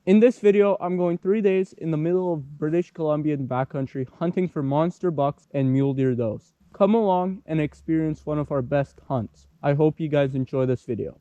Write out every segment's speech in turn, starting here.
In this video, I'm going 3 days in the middle of British Columbian backcountry hunting for monster bucks and mule deer does. Come along and experience one of our best hunts. I hope you guys enjoy this video.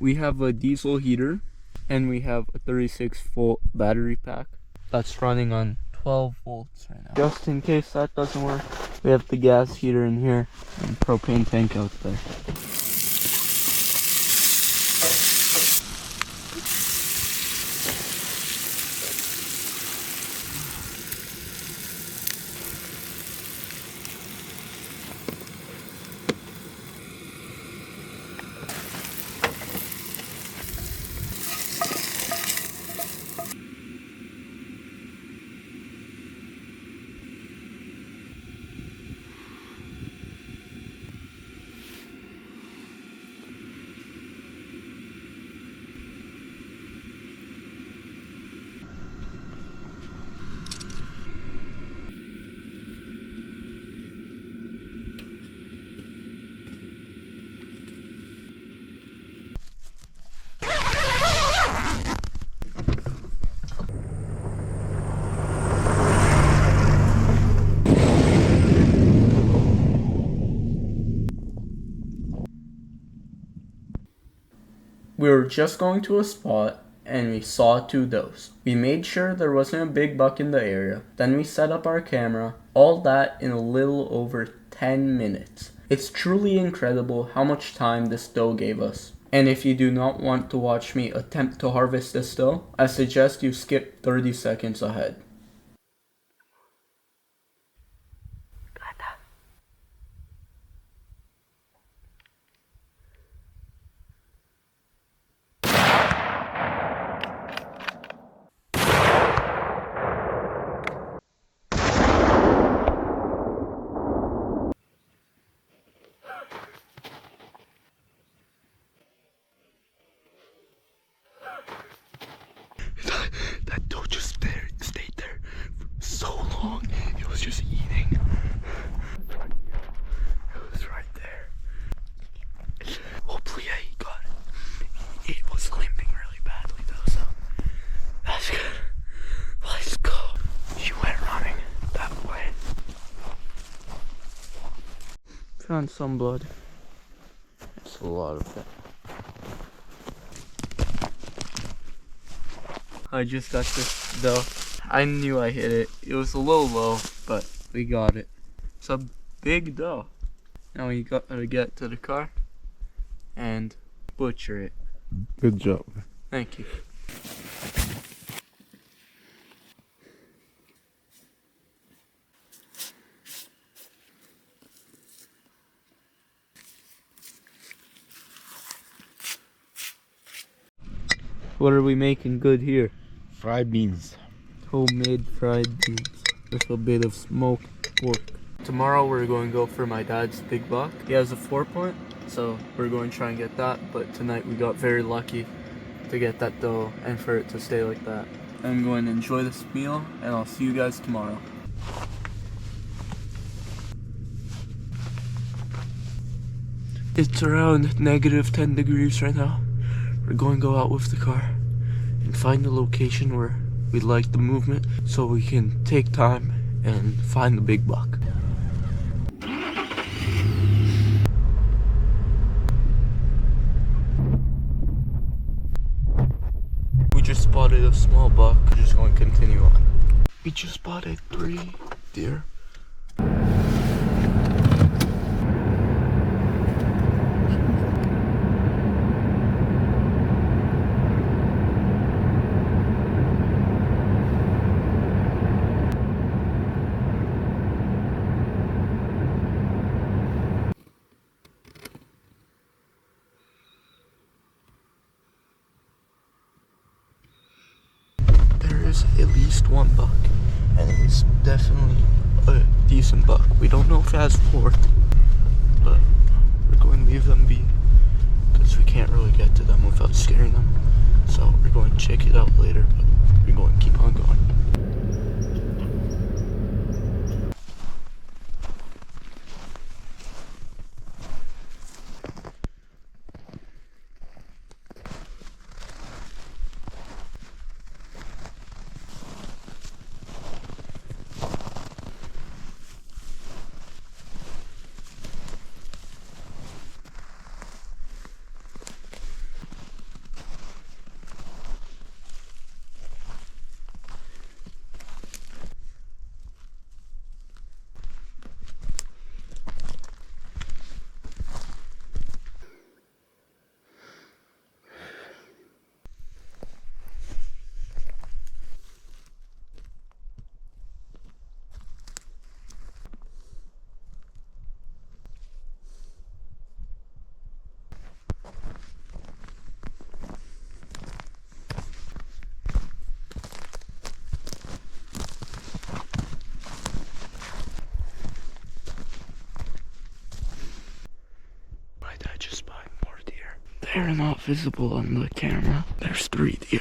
We have a diesel heater and we have a 36-volt battery pack that's running on 12 volts right now. Just in case that doesn't work, we have the gas heater in here and propane tank out there. We were just going to a spot and we saw 2 does. We made sure there wasn't a big buck in the area. Then we set up our camera. All that in a little over 10 minutes. It's truly incredible how much time this doe gave us. And if you do not want to watch me attempt to harvest this doe, I suggest you skip 30 seconds ahead. That doe just stayed there for so long. It was just eating. It was right there. Hopefully, he got it. It was limping really badly though, so that's good. Let's go. She went running that way. Found some blood. It's a lot of it. I just got this doe. I knew I hit it. It was a little low, but we got it. It's a big doe. Now we gotta get to the car and butcher it. Good job. Thank you. What are we making good here? Fried beans. Homemade fried beans with a bit of smoked pork. Tomorrow we're going to go for my dad's big buck. He has a 4-point, So we're going to try and get that, but tonight we got very lucky to get that doe and for it to stay like that. I'm going to enjoy this meal, and I'll see you guys tomorrow. It's around -10 degrees right now. We're going to go out with the car and find the location where we like the movement so we can take time and find the big buck. We just spotted a small buck. We're just going to continue on. We just spotted 3 deer. There is at least 1 buck, and it's definitely a decent buck. We don't know if it has 4, but we're going to leave them be because we can't really get to them without scaring them. So we're going to check it out later, but we're going to keep on going. My dad just spotted more deer. They're not visible on the camera. There's 3 deer.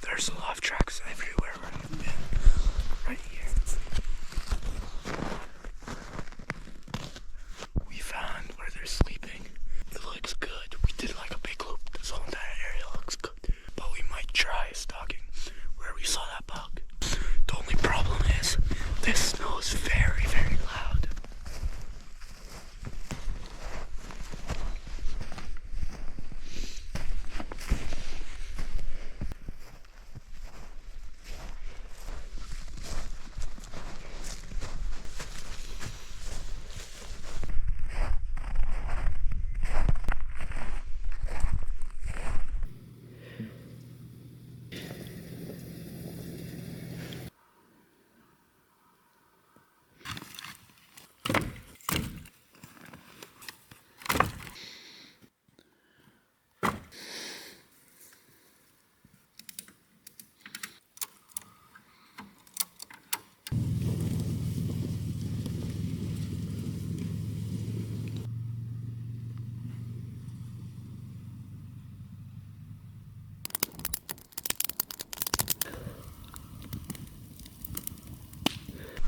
There's a lot of tracks everywhere where we've been. Right here. We found where they're sleeping. It looks good. We did like a big loop. This whole entire area looks good. But we might try stalking where we saw that buck. The only problem is this snow is very, very loud.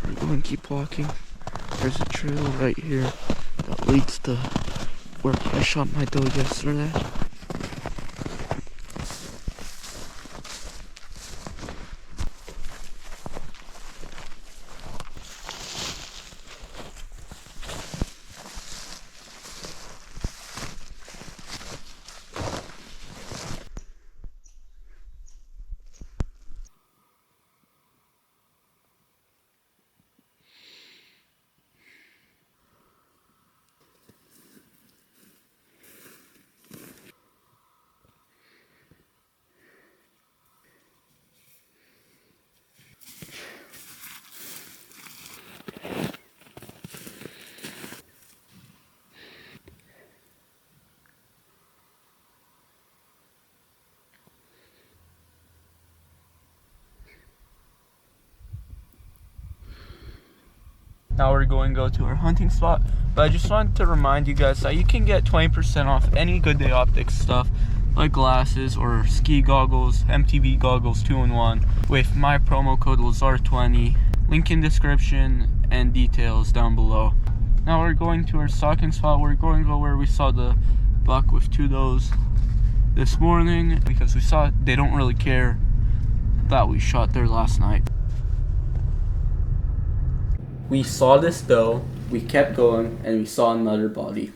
We're going to keep walking. There's a trail right here that leads to where I shot my doe yesterday. Now we're going to go to our hunting spot. But I just wanted to remind you guys that you can get 20% off any Good Day Optics stuff, like glasses or ski goggles, MTV goggles 2-in-1 with my promo code LAZAR20. Link in description and details down below. Now we're going to our stalking spot. We're going to go where we saw the buck with 2 does this morning, because we saw they don't really care that we shot there last night. We saw this doe, we kept going, and we saw another body.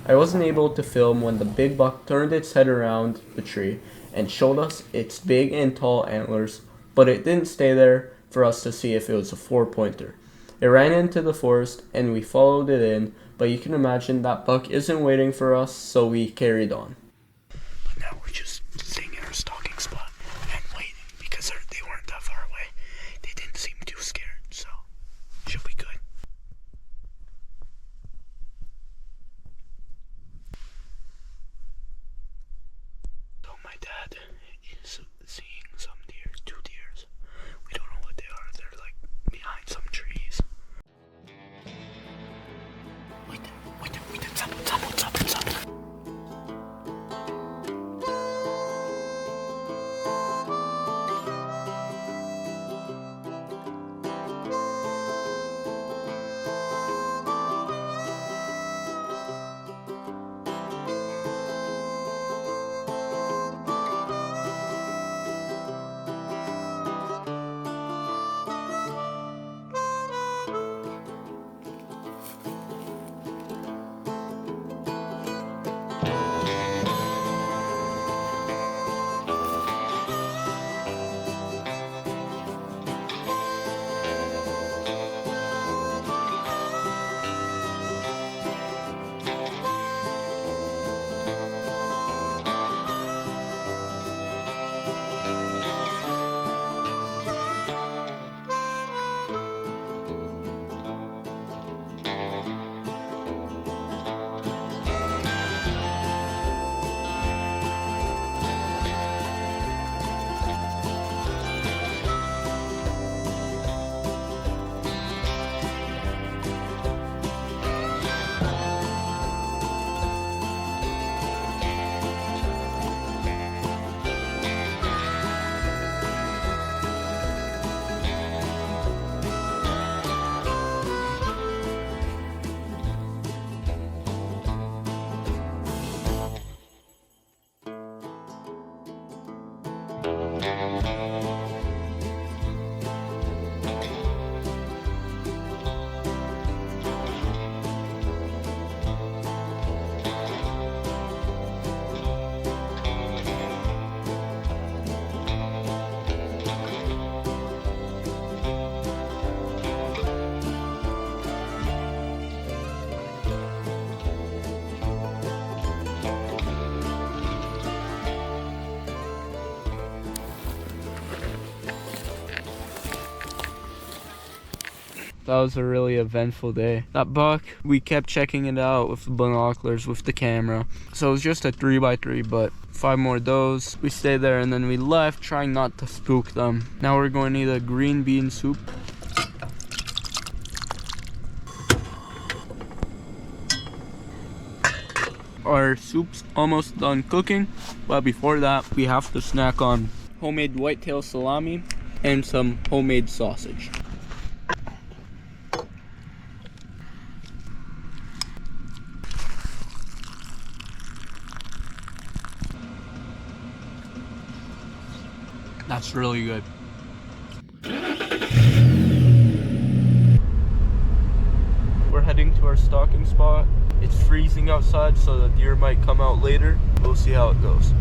I wasn't able to film when the big buck turned its head around the tree and showed us its big and tall antlers, but it didn't stay there for us to see if it was a 4-pointer. It ran into the forest and we followed it in, but you can imagine that buck isn't waiting for us, so we carried on. But now we're just staying in our stalking spot and waiting, because they weren't that far away. They didn't seem too scared, so should be good. So my dad is seeing some deer, 2 deers. We don't know what they are. They're like behind some trees. Wait, something. That was a really eventful day. That buck, we kept checking it out with the binoculars, with the camera. So it was just a 3x3, but 5 more does. We stayed there and then we left, trying not to spook them. Now we're going to eat a green bean soup. Our soup's almost done cooking, but before that, we have to snack on homemade whitetail salami and some homemade sausage. That's really good. We're heading to our stalking spot. It's freezing outside, so the deer might come out later. We'll see how it goes.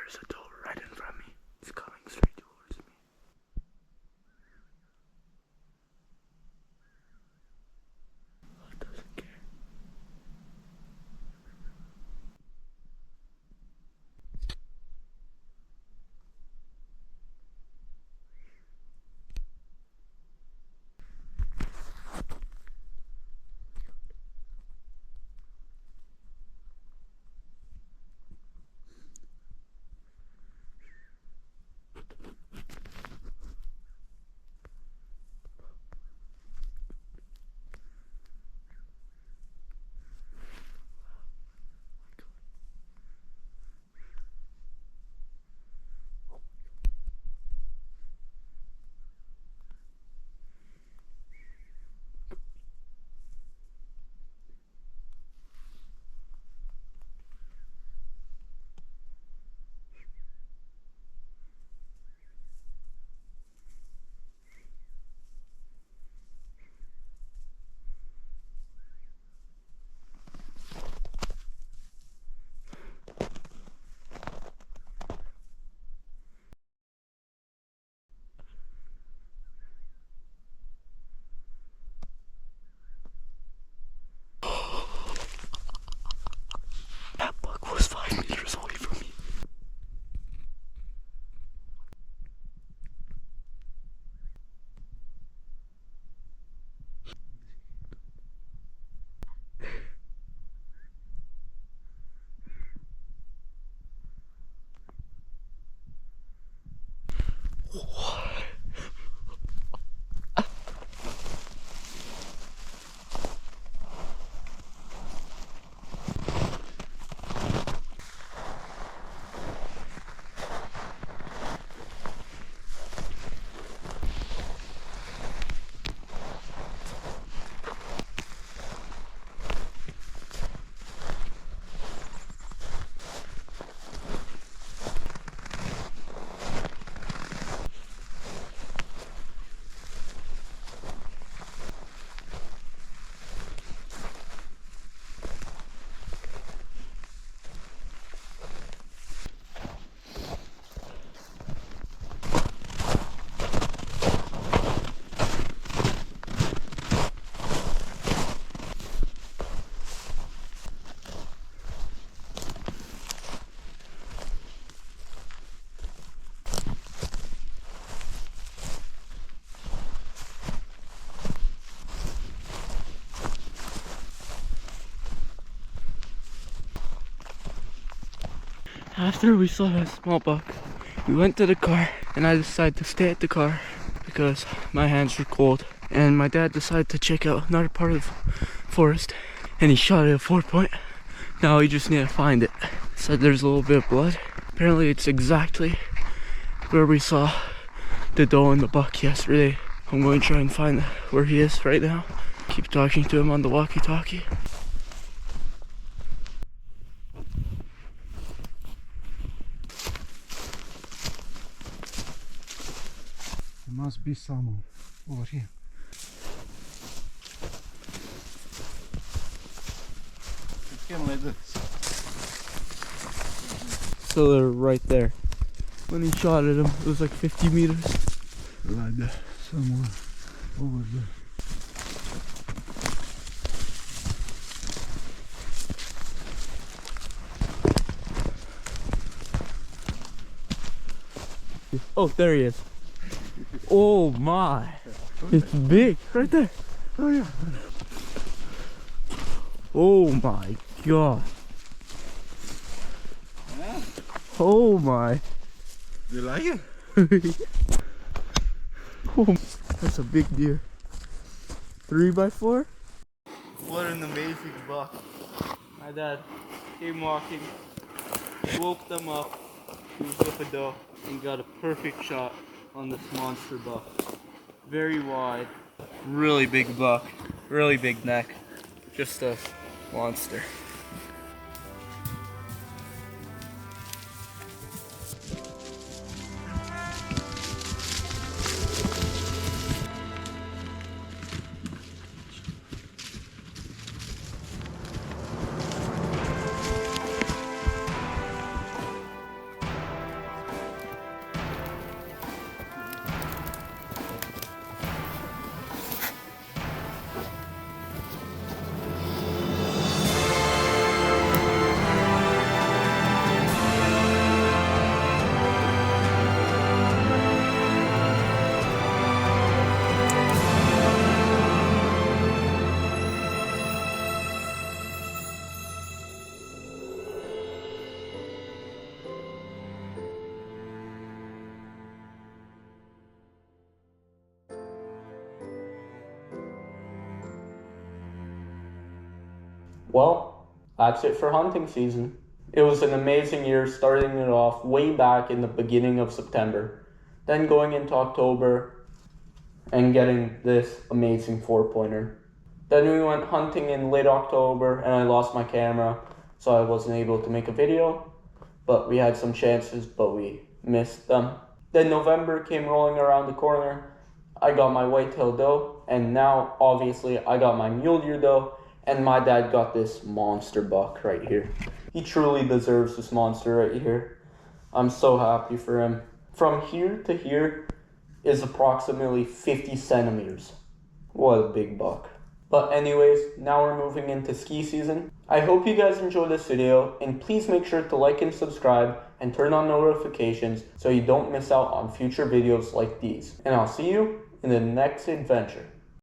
There's a doe right in front of me. It's coming straight towards me. It doesn't care. That buck was 5 meters away from me. After we saw that small buck, we went to the car and I decided to stay at the car because my hands were cold. And my dad decided to check out another part of the forest and he shot it at 4-point. Now we just need to find it. Said there's a little bit of blood. Apparently it's exactly where we saw the doe and the buck yesterday. I'm going to try and find where he is right now. Keep talking to him on the walkie-talkie. There must be someone over here. It came like this. So they're right there. When he shot at him, it was like 50 meters. Like that. Somewhere over there. Oh, there he is. Oh my. It's big. Right there. Oh yeah. Oh my god. Yeah. Oh my. You like it? Oh, that's a big deer. 3x4? What an amazing buck. My dad came walking, woke them up, he was with a doe, and got a perfect shot on this monster buck. Very wide, really big buck, really big neck, just a monster. Well, that's it for hunting season. It was an amazing year, starting it off way back in the beginning of September, then going into October and getting this amazing 4-pointer. Then we went hunting in late October and I lost my camera, so I wasn't able to make a video, but we had some chances, but we missed them. Then November came rolling around the corner. I got my whitetail doe, and now obviously I got my mule deer doe, and my dad got this monster buck right here. He truly deserves this monster right here. I'm so happy for him. From here to here is approximately 50 centimeters. What a big buck. But anyways, now we're moving into ski season. I hope you guys enjoyed this video, and please make sure to like and subscribe and turn on notifications so you don't miss out on future videos like these. And I'll see you in the next adventure.